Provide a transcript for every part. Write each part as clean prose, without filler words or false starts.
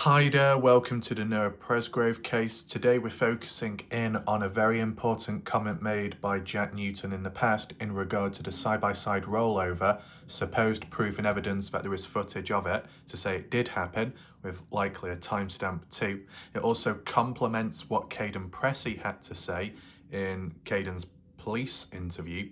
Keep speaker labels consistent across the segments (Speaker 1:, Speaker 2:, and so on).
Speaker 1: Hi there, welcome to the Noah Presgrove case. Today we're focusing in on a very important comment made by Jack Newton in the past in regard to the side-by-side rollover, supposed proof and evidence that there is footage of it to say it did happen, with likely a timestamp too. It also complements what Kaden Pressy had to say in Kaden's police interview,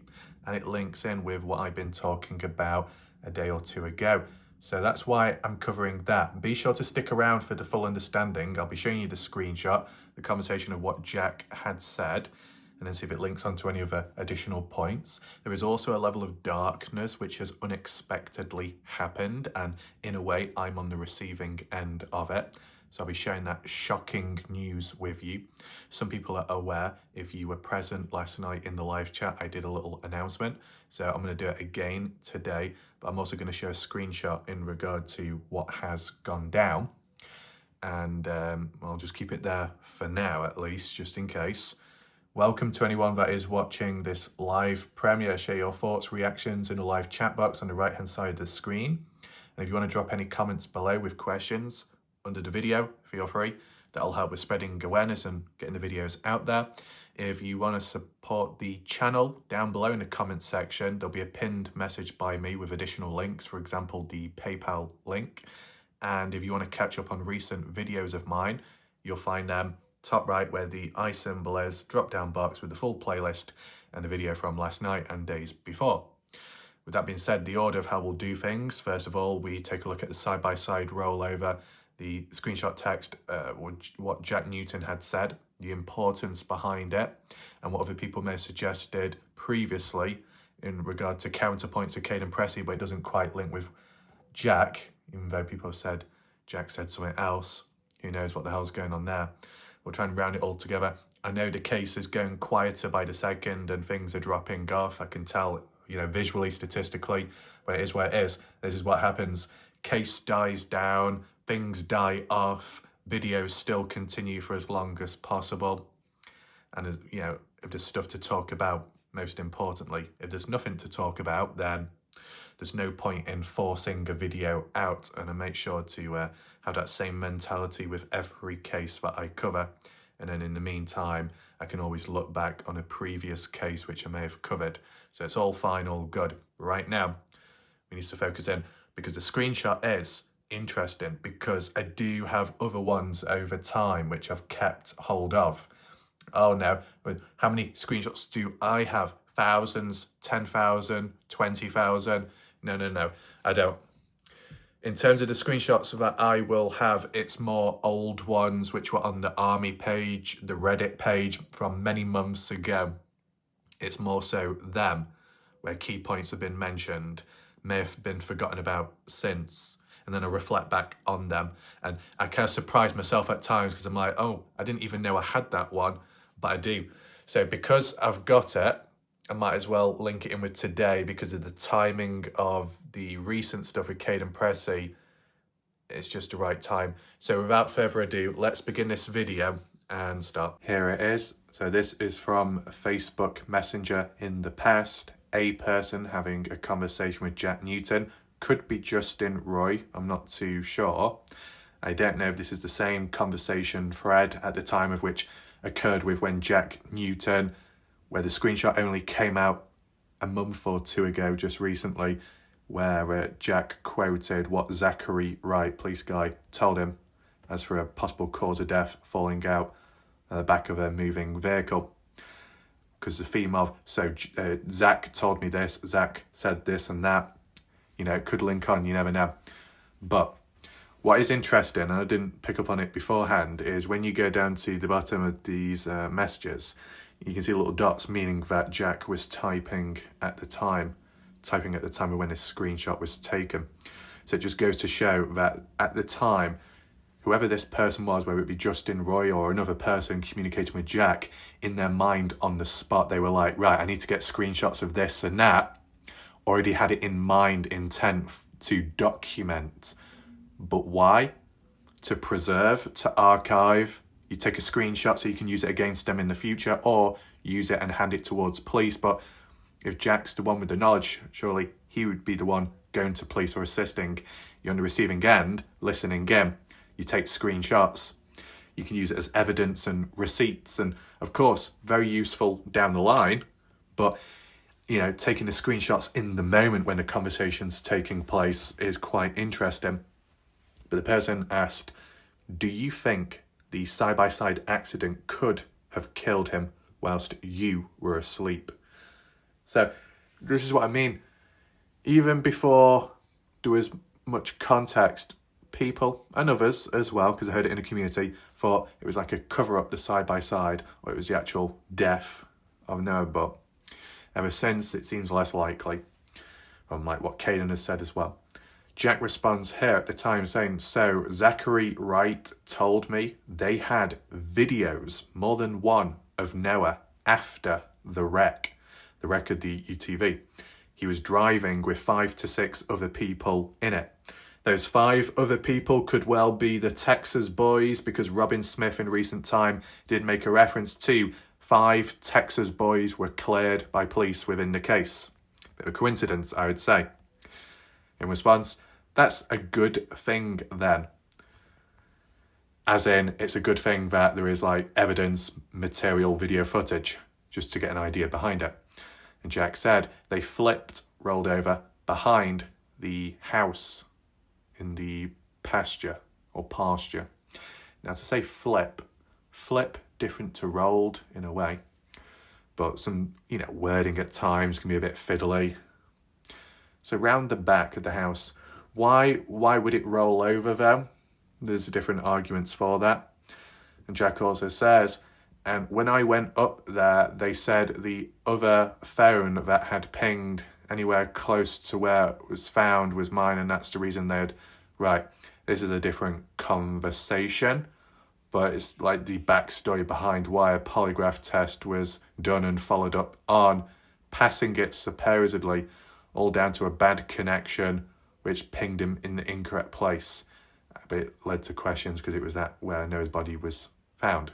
Speaker 1: and it links in with what I've been talking about a day or two ago. So that's why I'm covering that. Be sure to stick around for the full understanding. I'll be showing you the screenshot, the conversation of what Jack had said, and then see if it links onto any other additional points. There is also a level of darkness which has unexpectedly happened, and in a way, I'm on the receiving end of it. So I'll be sharing that shocking news with you. Some people are aware, if you were present last night in the live chat, I did a little announcement. So I'm going to do it again today, but I'm also going to show a screenshot in regard to what has gone down. And I'll just keep it there for now, at least, just in case. Welcome to anyone that is watching this live premiere. Share your thoughts, reactions in the live chat box on the right-hand side of the screen. And if you want to drop any comments below with questions under the video, feel free. That'll help with spreading awareness and getting the videos out there. If you want to support the channel, down below in the comments section, there'll be a pinned message by me with additional links, for example, the PayPal link. And if you want to catch up on recent videos of mine, you'll find them top right where the I symbol is, drop down box with the full playlist and the video from last night and days before. With that being said, the order of how we'll do things, first of all, we take a look at the side-by-side rollover, the screenshot text, what Jack Newton had said, the importance behind it, and what other people may have suggested previously in regard to counterpoints to Kaden Pressy, but it doesn't quite link with Jack, even though people have said Jack said something else. Who knows what the hell's going on there? We'll try and round it all together. I know the case is going quieter by the second and things are dropping off. I can tell, visually, statistically, but it is where it is. This is what happens. Case dies down, things die off, videos still continue for as long as possible. And as if there's stuff to talk about, most importantly, if there's nothing to talk about, then there's no point in forcing a video out. And I make sure to have that same mentality with every case that I cover. And then in the meantime, I can always look back on a previous case which I may have covered. So it's all fine, all good. Right now, we need to focus in because the screenshot is interesting because I do have other ones over time which I've kept hold of. Oh no, but how many screenshots do I have? Thousands, 10,000, 20,000? No, I don't. In terms of the screenshots that I will have, it's more old ones which were on the army page, the Reddit page from many months ago. It's more so them, where key points have been mentioned, may have been forgotten about since, and then I reflect back on them. And I kind of surprise myself at times because I'm like, oh, I didn't even know I had that one, but I do. So because I've got it, I might as well link it in with today because of the timing of the recent stuff with Kaden Pressy. It's just the right time. So without further ado, let's begin this video and start. Here it is. So this is from Facebook Messenger in the past. A person having a conversation with Jack Newton. Could be Justin Roy. I'm not too sure. I don't know if this is the same conversation thread at the time of which occurred with when Jack Newton, where the screenshot only came out a month or two ago, just recently, where Jack quoted what Zachary Wright, police guy, told him as for a possible cause of death, falling out at the back of a moving vehicle. Because the theme of, Zach told me this, Zach said this and that, it could link on, you never know. But what is interesting, and I didn't pick up on it beforehand, is when you go down to the bottom of these messages, you can see little dots, meaning that Jack was typing at the time of when this screenshot was taken. So it just goes to show that at the time, whoever this person was, whether it be Justin Roy or another person communicating with Jack, in their mind on the spot, they were like, right, I need to get screenshots of this and that. Already had it in mind, intent to document. But why? To preserve, to archive. You take a screenshot so you can use it against them in the future, or use it and hand it towards police. But if Jack's the one with the knowledge, surely he would be the one going to police or assisting you on the receiving end, listening in. You take screenshots, you can use it as evidence and receipts, and of course, very useful down the line, but taking the screenshots in the moment when the conversation's taking place is quite interesting. But the person asked, do you think the side-by-side accident could have killed him whilst you were asleep? So this is what I mean. Even before there was much context, people and others as well, because I heard it in the community, thought it was like a cover-up, the side-by-side, or it was the actual death of Noah. But ever since, it seems less likely, from like what Kaden has said as well. Jack responds here at the time saying, so Zachary Wright told me they had videos, more than one, of Noah after the wreck of the UTV. He was driving with 5 to 6 other people in it. Those 5 other people could well be the Texas boys, because Robin Smith in recent time did make a reference to 5 Texas boys were cleared by police within the case. Bit of a coincidence, I would say. In response, that's a good thing then. As in, it's a good thing that there is like evidence, material, video footage, just to get an idea behind it. And Jack said they rolled over behind the house in the pasture. Now to say flip different to rolled in a way, but some, wording at times can be a bit fiddly. So round the back of the house, why would it roll over though? There's different arguments for that. And Jack also says, and when I went up there, they said the other phone that had pinged anywhere close to where it was found was mine, and that's the reason right, this is a different conversation, but it's like the backstory behind why a polygraph test was done and followed up on, passing it supposedly all down to a bad connection, which pinged him in the incorrect place. But it led to questions because it was that where Noah's body was found.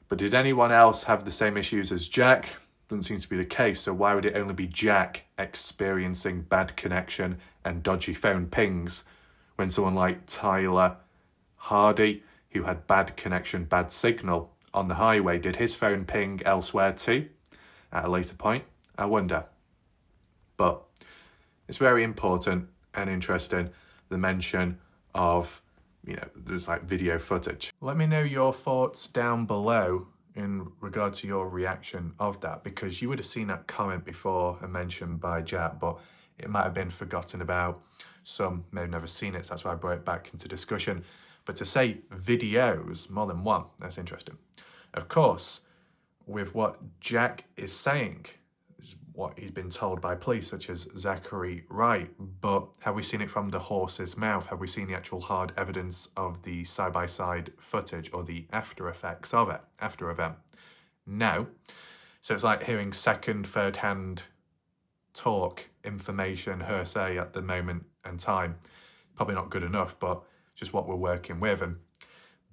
Speaker 1: But did anyone else have the same issues as Jack? Doesn't seem to be the case, so why would it only be Jack experiencing bad connection and dodgy phone pings when someone like Tyler Hardy, who had bad connection, bad signal on the highway, did his phone ping elsewhere too at a later point? I wonder. But it's very important and interesting, the mention of, there's like video footage. Let me know your thoughts down below in regard to your reaction of that, because you would have seen that comment before and mentioned by Jack, but it might have been forgotten about. Some may have never seen it, so that's why I brought it back into discussion. But to say videos, more than one, that's interesting. Of course, with what Jack is saying, what he's been told by police, such as Zachary Wright, but have we seen it from the horse's mouth? Have we seen the actual hard evidence of the side-by-side footage or the after effects of it, after event? No. So it's like hearing second, third-hand talk, information, hearsay at the moment and time. Probably not good enough, but just what we're working with. And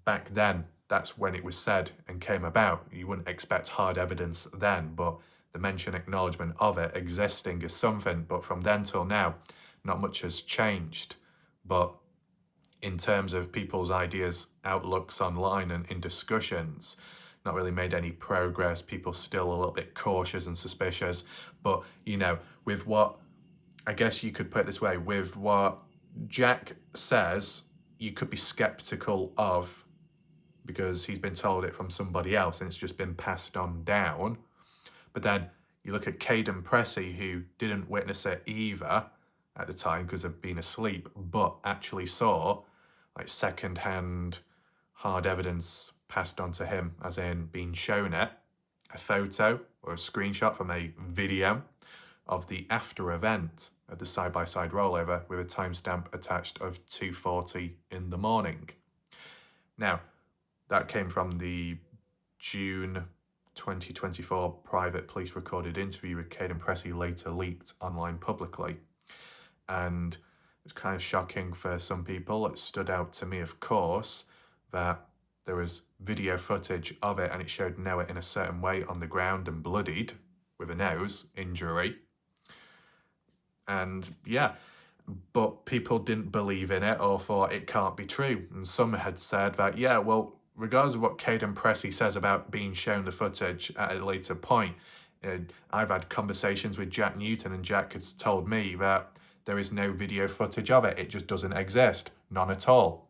Speaker 1: back then, that's when it was said and came about. You wouldn't expect hard evidence then, but the mention, acknowledgement of it existing is something, but from then till now, not much has changed. But in terms of people's ideas, outlooks online and in discussions, not really made any progress. People still a little bit cautious and suspicious. But, with what, I guess you could put it this way, with what Jack says, you could be skeptical of, because he's been told it from somebody else and it's just been passed on down. But then you look at Kaden Pressy, who didn't witness it either at the time because of being asleep, but actually saw like second-hand hard evidence passed on to him, as in being shown it, a photo or a screenshot from a video of the after event of the side-by-side rollover with a timestamp attached of 2:40 in the morning. Now, that came from the June 2024 private police recorded interview with Kaden Pressy, later leaked online publicly. And it's kind of shocking for some people. It stood out to me, of course, that there was video footage of it and it showed Noah in a certain way on the ground and bloodied with a nose injury. And yeah, but people didn't believe in it or thought it can't be true. And some had said that, yeah, well, regardless of what Kaden Pressy says about being shown the footage at a later point, I've had conversations with Jack Newton, and Jack has told me that there is no video footage of it. It just doesn't exist. None at all.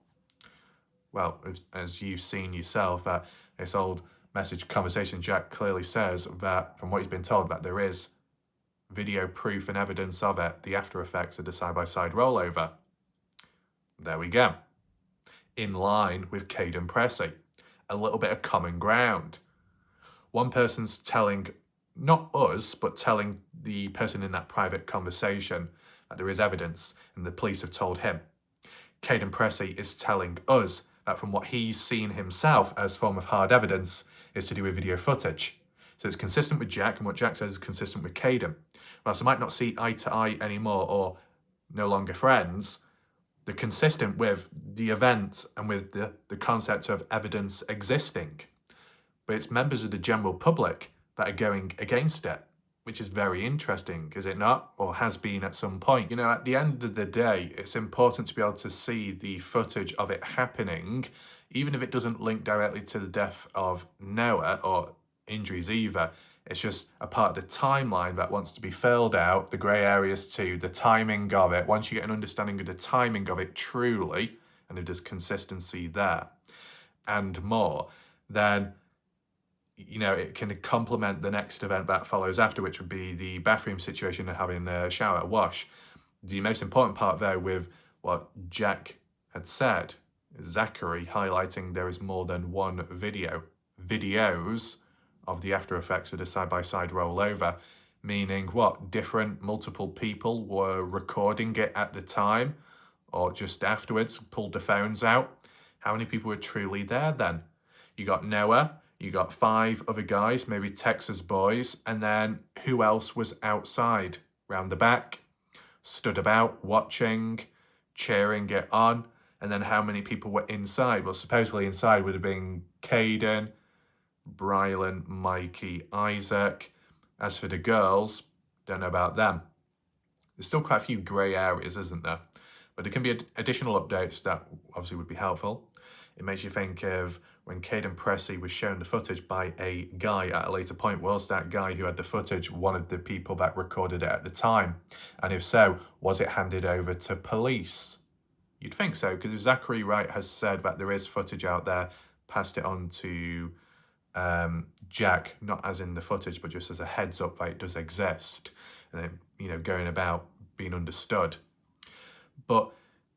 Speaker 1: Well, as you've seen yourself, that this old message conversation, Jack clearly says that, from what he's been told, that there is video proof and evidence of it, the after effects of the side-by-side rollover. There we go. In line with Kaden Pressy. A little bit of common ground. One person's telling, not us, but telling the person in that private conversation that there is evidence, and the police have told him. Kaden Pressy is telling us that from what he's seen himself as form of hard evidence is to do with video footage. So it's consistent with Jack, and what Jack says is consistent with Kaden. Whilst they might not see eye to eye anymore or no longer friends, they're consistent with the event and with the concept of evidence existing. But it's members of the general public that are going against it, which is very interesting, is it not? Or has been at some point. You know, at the end of the day, it's important to be able to see the footage of it happening, even if it doesn't link directly to the death of Noah or injuries either. It's just a part of the timeline that wants to be filled out, the grey areas too, the timing of it. Once you get an understanding of the timing of it truly, and if there's consistency there, and more, then, you know, it can complement the next event that follows after, which would be the bathroom situation and having a shower, a wash. The most important part, though, with what Jack had said, is Zachary highlighting there is more than one videos of the after effects of the side-by-side rollover, meaning what? Different, multiple people were recording it at the time, or just afterwards, pulled the phones out. How many people were truly there then? You got Noah, you got 5 other guys, maybe Texas boys, and then who else was outside, round the back, stood about, watching, cheering it on, and then how many people were inside? Well, supposedly inside would have been Kaden, Brylan, Mikey, Isaac. As for the girls, don't know about them. There's still quite a few grey areas, isn't there? But there can be additional updates that obviously would be helpful. It makes you think of when Kaden Pressy was shown the footage by a guy at a later point. Was that guy who had the footage one of the people that recorded it at the time? And if so, was it handed over to police? You'd think so, because if Zachary Wright has said that there is footage out there, passed it on to Jack, not as in the footage, but just as a heads up that it does exist, and then, you know, going about being understood. But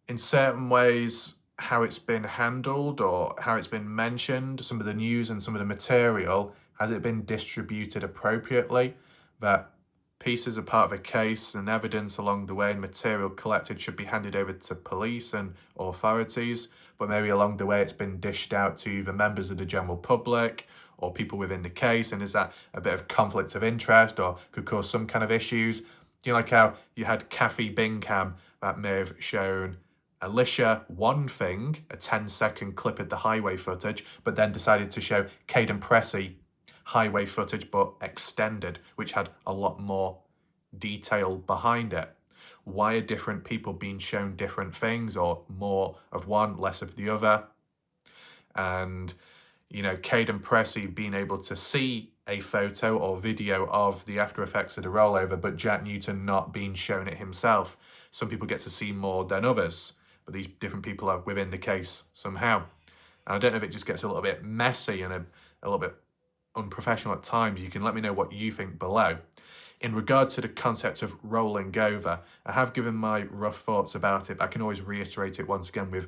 Speaker 1: in certain ways, how it's been handled or how it's been mentioned, some of the news and some of the material, has it been distributed appropriately? That pieces are part of a case and evidence along the way and material collected should be handed over to police and authorities, but maybe along the way it's been dished out to either members of the general public or people within the case, and is that a bit of conflict of interest or could cause some kind of issues? You know, like how you had Kathy Bingham that may have shown Alicia one thing, a 10-second clip of the highway footage, but then decided to show Kaden Pressy highway footage but extended, which had a lot more detail behind it. Why are different people being shown different things, or more of one, less of the other? And, you know, Kaden Pressy being able to see a photo or video of the after effects of the rollover, but Jack Newton not being shown it himself. Some people get to see more than others, but these different people are within the case somehow. And I don't know if it just gets a little bit messy and a little bit unprofessional at times. You can let me know what you think below. In regard to the concept of rolling over, I have given my rough thoughts about it. I can always reiterate it once again with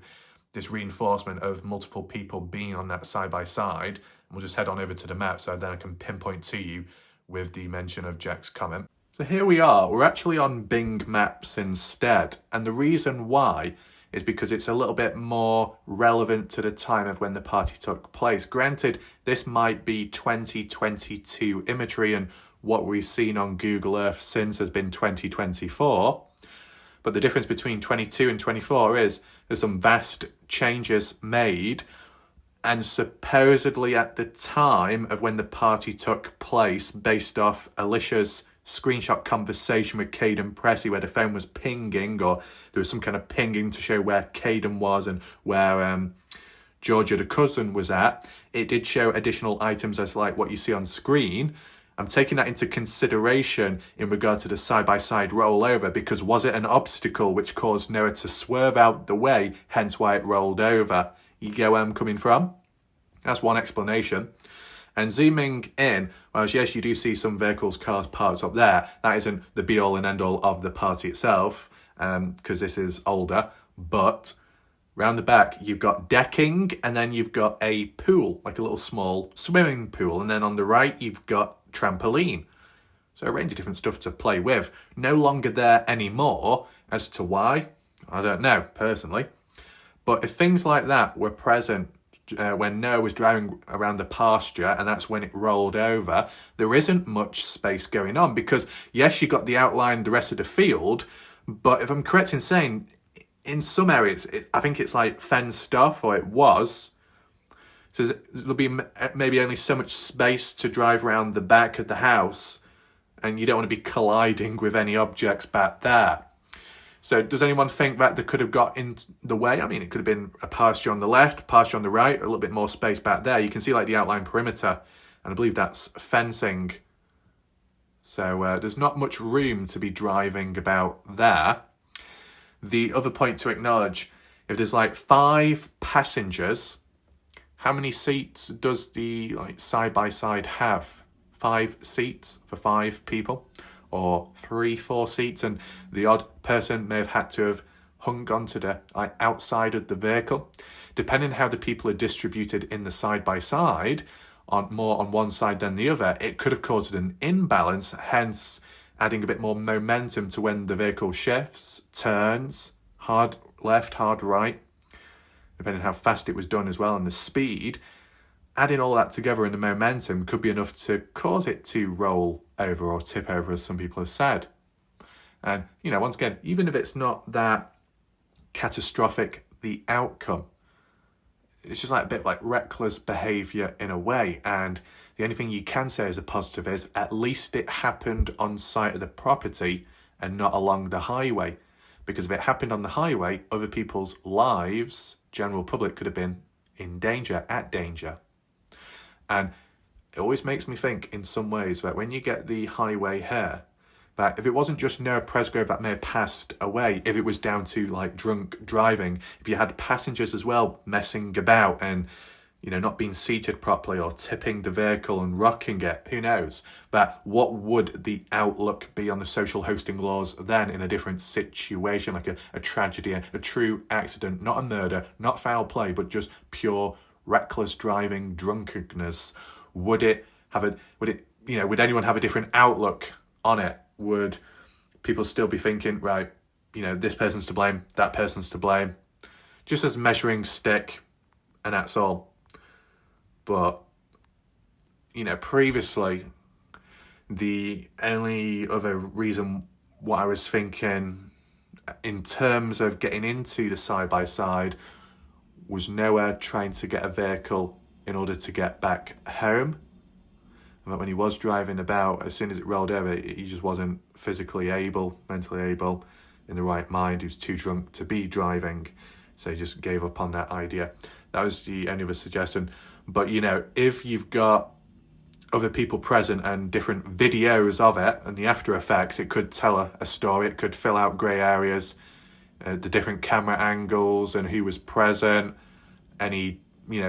Speaker 1: this reinforcement of multiple people being on that side by side. And we'll just head on over to the map so then I can pinpoint to you with the mention of Jack's comment. So here we are. We're actually on Bing Maps instead. And the reason why is because it's a little bit more relevant to the time of when the party took place. Granted, this might be 2022 imagery, and what we've seen on Google Earth since has been 2024. But the difference between 22 and 24 is there's some vast changes made, and supposedly at the time of when the party took place, based off Alicia's screenshot conversation with Kaden Pressy where the phone was pinging, or there was some kind of pinging to show where Kaden was and where Georgia, the cousin, was at. It did show additional items as like what you see on screen. I'm taking that into consideration in regard to the side-by-side rollover, because was it an obstacle which caused Noah to swerve out the way, hence why it rolled over? You get where I'm coming from? That's one explanation. And zooming in, well, yes, you do see some vehicles, cars parked up there. That isn't the be-all and end-all of the party itself, because this is older. But round the back, you've got decking, and then you've got a pool, like a little small swimming pool. And then on the right, you've got trampoline. So a range of different stuff to play with. No longer there anymore. As to why, I don't know, personally. But if things like that were present when Noah was driving around the pasture, and that's when it rolled over, there isn't much space going on, because yes, you got the outline, the rest of the field, but if I'm correct in saying, in some areas, I think it's like fenced off, or it was, so there'll be maybe only so much space to drive around the back of the house, and you don't want to be colliding with any objects back there. So does anyone think that they could have got in the way? I mean, it could have been a pasture on the left, pasture on the right, a little bit more space back there. You can see like the outline perimeter, and I believe that's fencing. So there's not much room to be driving about there. The other point to acknowledge, if there's like 5 passengers, how many seats does the like side-by-side have? 5 seats for 5 people? Or 3-4 seats, and the odd person may have had to have hung onto the outside of the vehicle. Depending how the people are distributed in the side-by-side, more on one side than the other, it could have caused an imbalance, hence adding a bit more momentum to when the vehicle shifts, turns, hard left, hard right, depending how fast it was done as well, and the speed. Adding all that together in the momentum could be enough to cause it to roll over or tip over, as some people have said. And, once again, even if it's not that catastrophic, the outcome, it's just like a bit like reckless behaviour in a way. And the only thing you can say as a positive is at least it happened on site of the property and not along the highway. Because if it happened on the highway, other people's lives, general public, could have been in danger, at danger. And it always makes me think in some ways that when you get the highway here, that if it wasn't just Noah Presgrove that may have passed away, if it was down to like drunk driving, if you had passengers as well messing about and, not being seated properly or tipping the vehicle and rocking it, who knows? That what would the outlook be on the social hosting laws then in a different situation, like a tragedy, a true accident, not a murder, not foul play, but just pure reckless driving, drunkenness? Would anyone have a different outlook on it? Would people still be thinking, right, this person's to blame, that person's to blame, just as a measuring stick, and that's all? But previously, the only other reason what I was thinking in terms of getting into the side-by-side was Noah trying to get a vehicle in order to get back home. And that when he was driving about, as soon as it rolled over, he just wasn't physically able, mentally able, in the right mind. He was too drunk to be driving. So he just gave up on that idea. That was the only other suggestion. But, if you've got other people present and different videos of it and the after effects, it could tell a story. It could fill out grey areas. The different camera angles and who was present, any,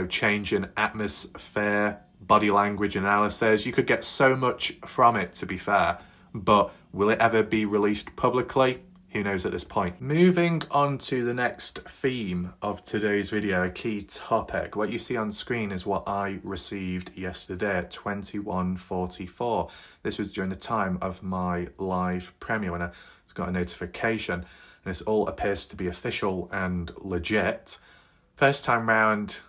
Speaker 1: change in atmosphere, body language analysis. You could get so much from it, to be fair, but will it ever be released publicly? Who knows at this point. Moving on to the next theme of today's video, a key topic. What you see on screen is what I received yesterday at 21:44. This was during the time of my live premiere when I got a notification. And this all appears to be official and legit. First time round,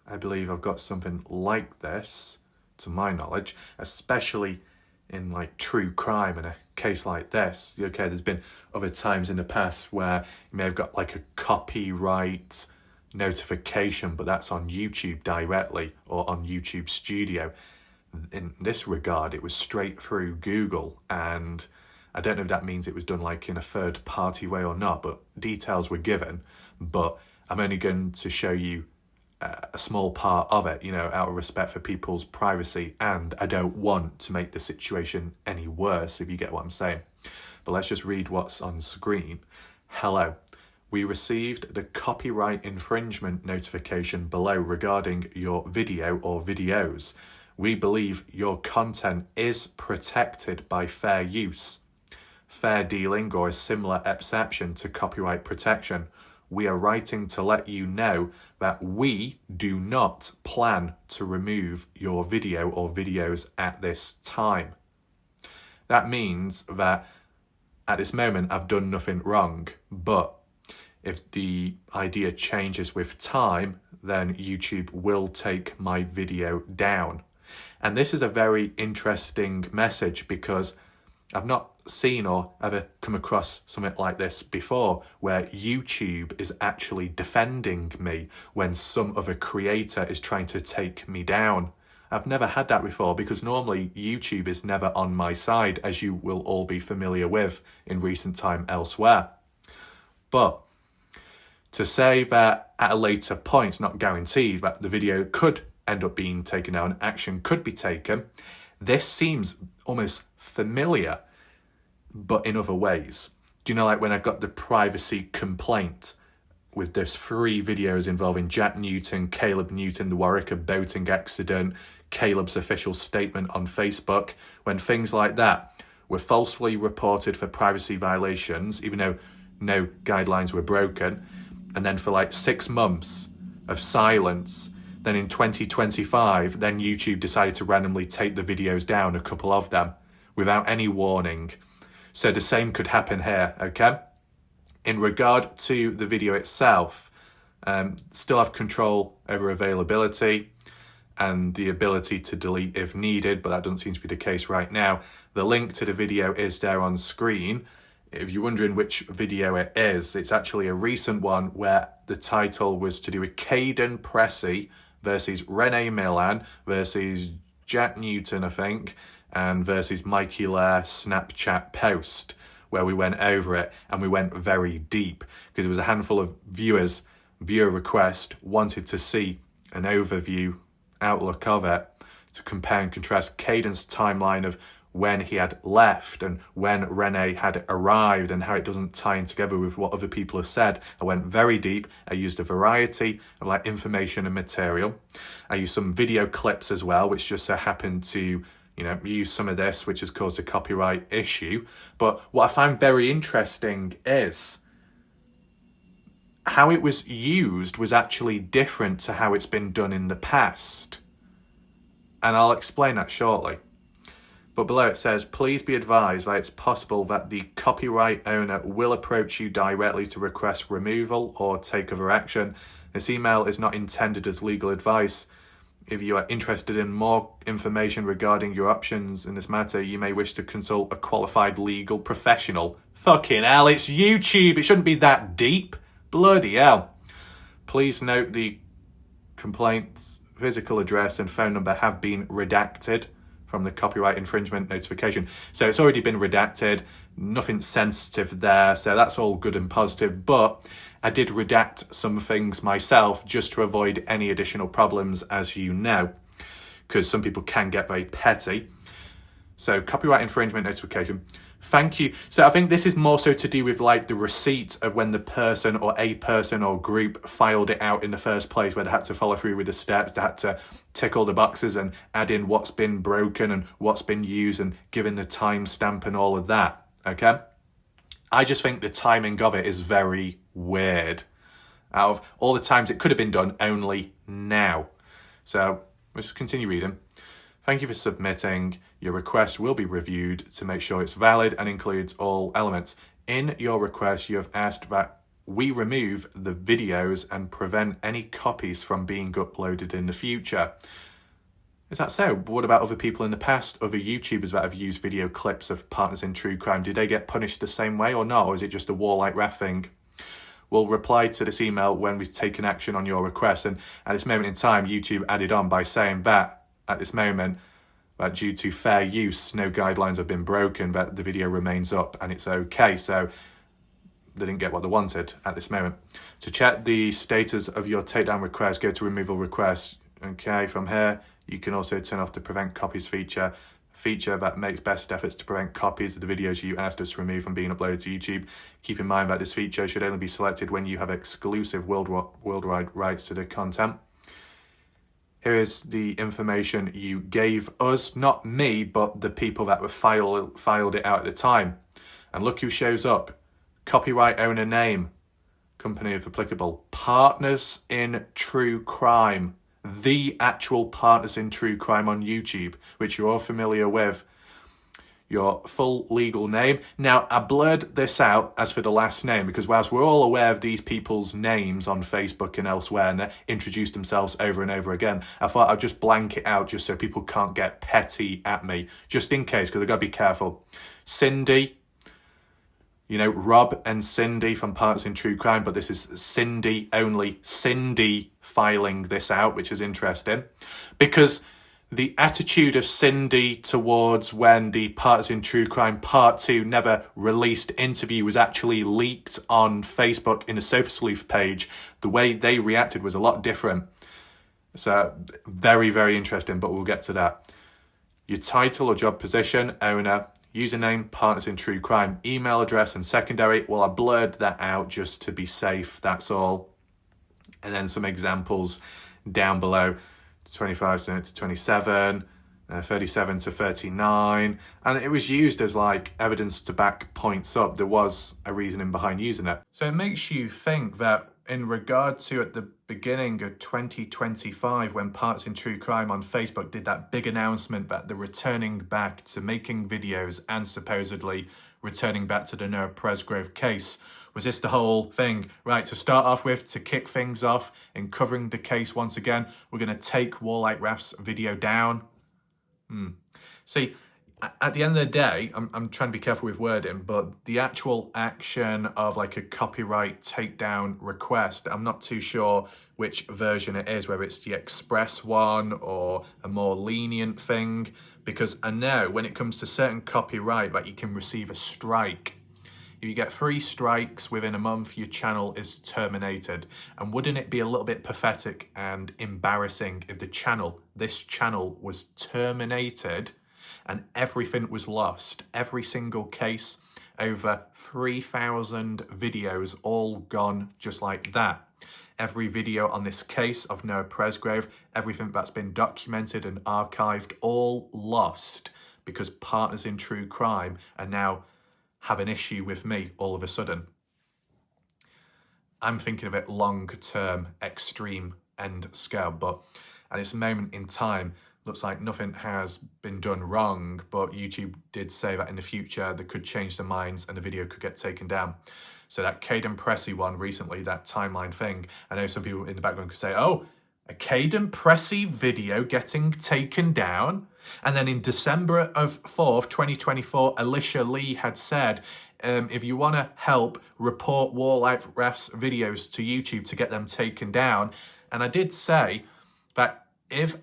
Speaker 1: I believe I've got something like this, to my knowledge, especially in like true crime in a case like this. Okay, there's been other times in the past where you may have got like a copyright notification, but that's on YouTube directly or on YouTube Studio. in this regard, it was straight through Google, and I don't know if that means it was done like in a third party way or not, but details were given. But I'm only going to show you a small part of it, out of respect for people's privacy, and I don't want to make the situation any worse, if you get what I'm saying. But let's just read what's on screen. Hello. We received the copyright infringement notification below regarding your video or videos. We believe your content is protected by fair use, fair dealing, or a similar exception to copyright protection. We are writing to let you know that we do not plan to remove your video or videos at this time. That means that at this moment I've done nothing wrong, but if the idea changes with time, then YouTube will take my video down. And this is a very interesting message, because I've not seen or ever come across something like this before, where YouTube is actually defending me when some other creator is trying to take me down. I've never had that before, because normally YouTube is never on my side, as you will all be familiar with in recent time elsewhere. But to say that at a later point, not guaranteed, that the video could end up being taken down, action could be taken, this seems almost familiar, but in other ways. Do you know, like when I got the privacy complaint with those 3 videos involving Jack Newton, Caleb Newton, the Warwick boating accident, Caleb's official statement on Facebook, when things like that were falsely reported for privacy violations, even though no guidelines were broken, and then for like 6 months of silence, then in 2025, then YouTube decided to randomly take the videos down, a couple of them, without any warning. So the same could happen here, okay? In regard to the video itself, still have control over availability and the ability to delete if needed, but that doesn't seem to be the case right now. The link to the video is there on screen. If you're wondering which video it is, it's actually a recent one where the title was to do with Kaden Pressy versus Renee Milan versus Jack Newton, I think, and versus Mikey Lair Snapchat post, where we went over it and we went very deep, because there was a handful of viewer request wanted to see an overview outlook of it to compare and contrast Kaden's timeline of when he had left and when Renee had arrived, and how it doesn't tie in together with what other people have said. I went very deep. I used a variety of information and material. I used some video clips as well, which just so happened to use some of this, which has caused a copyright issue. But what I find very interesting is how it was used was actually different to how it's been done in the past. And I'll explain that shortly. But below it says, please be advised that it's possible that the copyright owner will approach you directly to request removal or take other action. This email is not intended as legal advice. If you are interested in more information regarding your options in this matter, you may wish to consult a qualified legal professional. Fucking hell, it's YouTube. It shouldn't be that deep. Bloody hell. Please note the complaint's physical address and phone number have been redacted from the copyright infringement notification. So it's already been redacted, nothing sensitive there, so that's all good and positive. But I did redact some things myself just to avoid any additional problems, as you know, because some people can get very petty. So copyright infringement notification. Thank you. So I think this is more so to do with the receipt of when the person or a person or group filed it out in the first place, where they had to follow through with the steps, they had to tick all the boxes and add in what's been broken and what's been used and given the timestamp and all of that, okay? I just think the timing of it is very weird. Out of all the times it could have been done, only now. So let's just continue reading. Thank you for submitting. Your request will be reviewed to make sure it's valid and includes all elements. In your request, you have asked that we remove the videos and prevent any copies from being uploaded in the future. Is that so? But what about other people in the past, other YouTubers that have used video clips of partners in true crime? Did they get punished the same way or not? Or is it just a WarLike Wrath thing? We'll reply to this email when we've taken action on your request. And at this moment in time, YouTube added on by saying that at this moment, that due to fair use, no guidelines have been broken, that the video remains up and it's okay. So they didn't get what they wanted at this moment. To check the status of your takedown request, go to removal requests. Okay, from here, you can also turn off the prevent copies feature that makes best efforts to prevent copies of the videos you asked us to remove from being uploaded to YouTube. Keep in mind that this feature should only be selected when you have exclusive worldwide rights to the content. Here is the information you gave us, not me, but the people that were filed it out at the time. And look who shows up. Copyright owner name, company if applicable, Partners in True Crime, the actual Partners in True Crime on YouTube, which you're all familiar with. Your full legal name. Now, I blurred this out as for the last name because whilst we're all aware of these people's names on Facebook and elsewhere and they introduce themselves over and over again, I thought I'd just blank it out just so people can't get petty at me, just in case, because I've got to be careful. Cindy, you know, Rob and Cindy from Partners in True Crime, but this is Cindy only. Cindy filing this out, which is interesting because the attitude of Cindy towards when the Partners in True Crime Part 2 never released interview was actually leaked on Facebook in a Sofa Sleuth page, the way they reacted was a lot different. So very, very interesting, but we'll get to that. Your title or job position, owner, username, Partners in True Crime, email address and secondary. Well, I blurred that out just to be safe, that's all. And then some examples down below. 25 to 27, 37 to 39, and it was used as like evidence to back points up. There was a reasoning behind using it. So it makes you think that in regard to at the beginning of 2025, when Partners in True Crime on Facebook did that big announcement that they're returning back to making videos and supposedly returning back to the Noah Presgrove case. Was this the whole thing? Right, to start off with, to kick things off in covering the case once again, we're going to take WarLike Wrath's video down. See, at the end of the day, I'm trying to be careful with wording, but the actual action of like a copyright takedown request, I'm not too sure which version it is, whether it's the express one or a more lenient thing, because I know when it comes to certain copyright that you can receive a strike. If you get 3 strikes within a month, your channel is terminated. And wouldn't it be a little bit pathetic and embarrassing if this channel was terminated and everything was lost? Every single case, over 3,000 videos, all gone just like that. Every video on this case of Noah Presgrove, everything that's been documented and archived, all lost because Partners in True Crime are now have an issue with me all of a sudden. I'm thinking of it long-term, extreme end scale, but at this moment in time, looks like nothing has been done wrong, but YouTube did say that in the future they could change their minds and the video could get taken down. So that Kaden Pressy one recently, that timeline thing, I know some people in the background could say, oh, a Kaden Pressy video getting taken down? And then in December of 4th, 2024, Alicia Lee had said, if you want to help, report WarLike Wrath's videos to YouTube to get them taken down. And I did say that if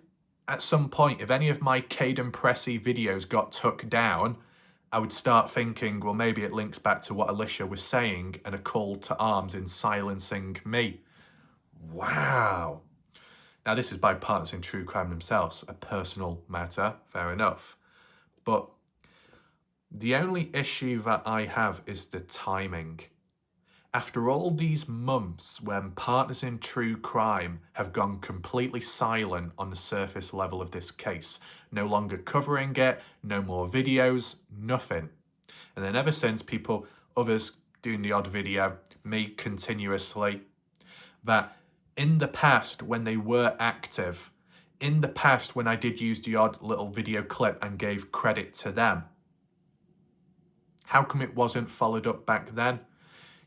Speaker 1: at some point, if any of my Kaden Pressy videos got took down, I would start thinking, well, maybe it links back to what Alicia was saying and a call to arms in silencing me. Wow. Now, this is by Partners in True Crime themselves, a personal matter, fair enough. But the only issue that I have is the timing. After all these months when Partners in True Crime have gone completely silent on the surface level of this case, no longer covering it, no more videos, nothing. And then ever since, others doing the odd video, me continuously, that in the past, when they were active, in the past, when I did use the odd little video clip and gave credit to them, how come it wasn't followed up back then?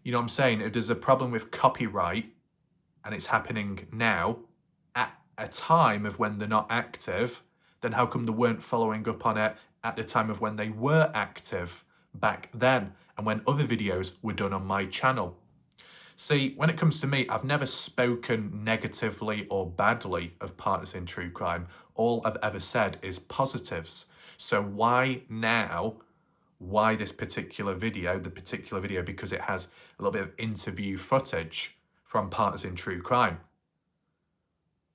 Speaker 1: You know what I'm saying? If there's a problem with copyright and it's happening now, at a time of when they're not active, then how come they weren't following up on it at the time of when they were active back then and when other videos were done on my channel? See, when it comes to me, I've never spoken negatively or badly of partners in true crime. All I've ever said is positives. So why now? Why this particular video? The particular video because it has a little bit of interview footage from partners in true crime.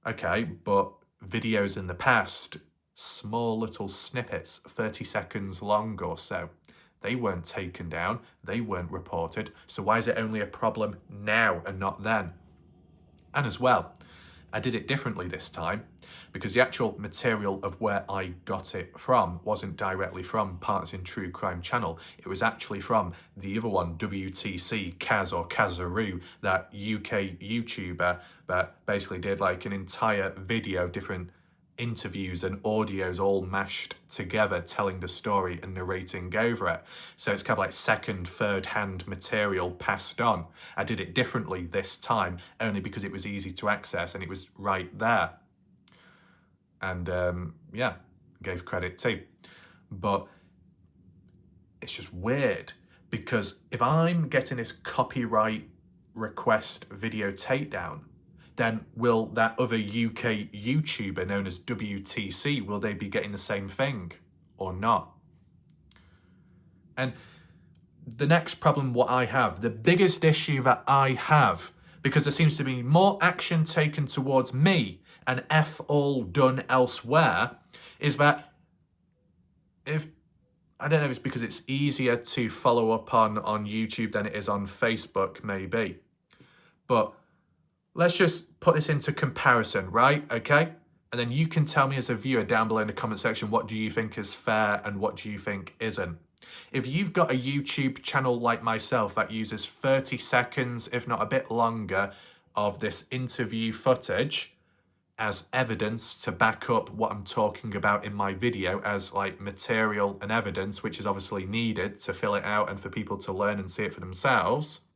Speaker 1: Okay, but videos in the past, small little snippets, 30 seconds long or so, they weren't taken down, they weren't reported. So why is it only a problem now and not then? And as well, I did it differently this time because the actual material of where I got it from wasn't directly from Partners in True Crime channel. It was actually from the other one, WTC, Kaz or Kazaroo, that UK YouTuber that basically did like an entire video of different interviews and audios all mashed together telling the story and narrating over it. So it's kind of like second, third hand material passed on. I did it differently this time only because it was easy to access and it was right there. And yeah, gave credit too. But it's just weird because if I'm getting this copyright request video takedown, then will that other UK YouTuber known as WTC, will they be getting the same thing or not? And the next problem what I have, the biggest issue that I have, because there seems to be more action taken towards me and F all done elsewhere, is that if, I don't know if it's because it's easier to follow up on YouTube than it is on Facebook, maybe. But let's just put this into comparison, right? Okay? And then you can tell me as a viewer down below in the comment section, what do you think is fair and what do you think isn't? If you've got a YouTube channel like myself that uses 30 seconds, if not a bit longer, of this interview footage as evidence to back up what I'm talking about in my video as like material and evidence, which is obviously needed to fill it out and for people to learn and see it for themselves,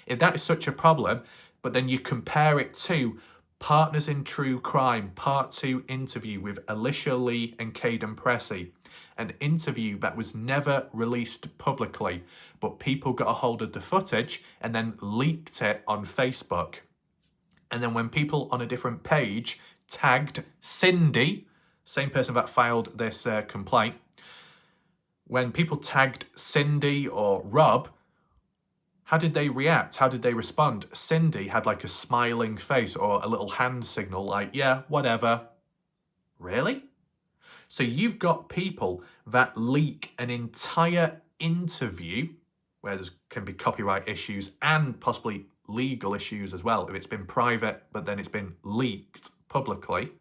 Speaker 1: if that is such a problem, but then you compare it to Partners in True Crime Part 2 interview with Alicia Lee and Kaden Pressy, an interview that was never released publicly, but people got a hold of the footage and then leaked it on Facebook. And then when people on a different page tagged Cindy, same person that filed this complaint, when people tagged Cindy or Rob, how did they react? How did they respond? Cindy had like a smiling face or a little hand signal like, yeah, whatever. Really? So you've got people that leak an entire interview where there can be copyright issues and possibly legal issues as well if it's been private but then it's been leaked publicly.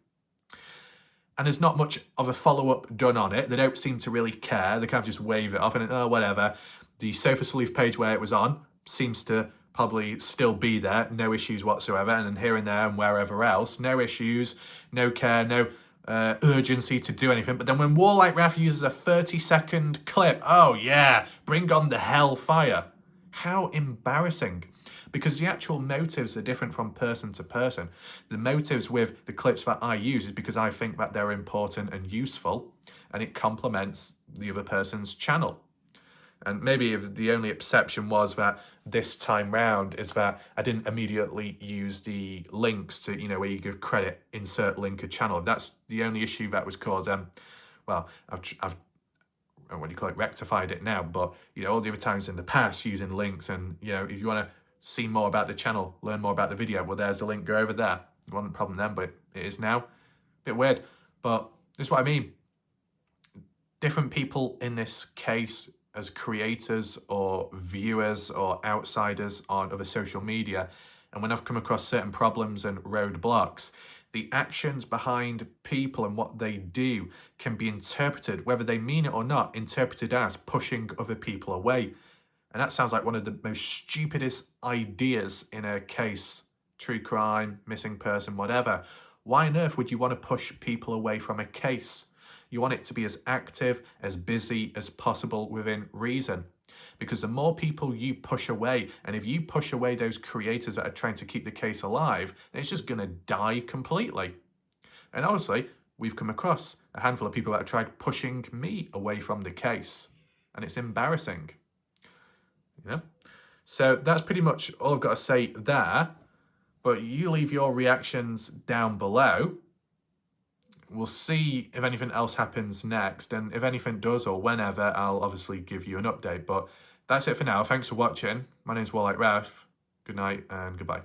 Speaker 1: And there's not much of a follow-up done on it. They don't seem to really care. They kind of just wave it off and, oh, whatever. The Sofa Sleeve page where it was on seems to probably still be there, no issues whatsoever, and then here and there and wherever else, no issues, no care, no urgency to do anything. But then when WarLike Wrath uses a 30-second clip, oh yeah, bring on the hellfire. How embarrassing. Because the actual motives are different from person to person. The motives with the clips that I use is because I think that they're important and useful, and it complements the other person's channel. And maybe if the only exception was that this time round is that I didn't immediately use the links to, you know, where you give credit, insert link a channel. That's the only issue that was caused. Well, I've what do you call it, rectified it now. But, you know, all the other times in the past using links and, you know, if you want to see more about the channel, learn more about the video, well, there's the link, go over there. It wasn't a problem then, but it is now. A bit weird, but this is what I mean. Different people in this case as creators or viewers or outsiders on other social media, and when I've come across certain problems and roadblocks, the actions behind people and what they do can be interpreted, whether they mean it or not, interpreted as pushing other people away. And that sounds like one of the most stupidest ideas in a case, true crime, missing person, whatever. Why on earth would you want to push people away from a case? You want it to be as active, as busy as possible within reason. Because the more people you push away, and if you push away those creators that are trying to keep the case alive, then it's just going to die completely. And honestly, we've come across a handful of people that have tried pushing me away from the case. And it's embarrassing. You know? So that's pretty much all I've got to say there. But you leave your reactions down below. We'll see if anything else happens next, and if anything does or whenever, I'll obviously give you an update. But that's it for now. Thanks for watching. My name's WarLike Wrath. Good night and goodbye.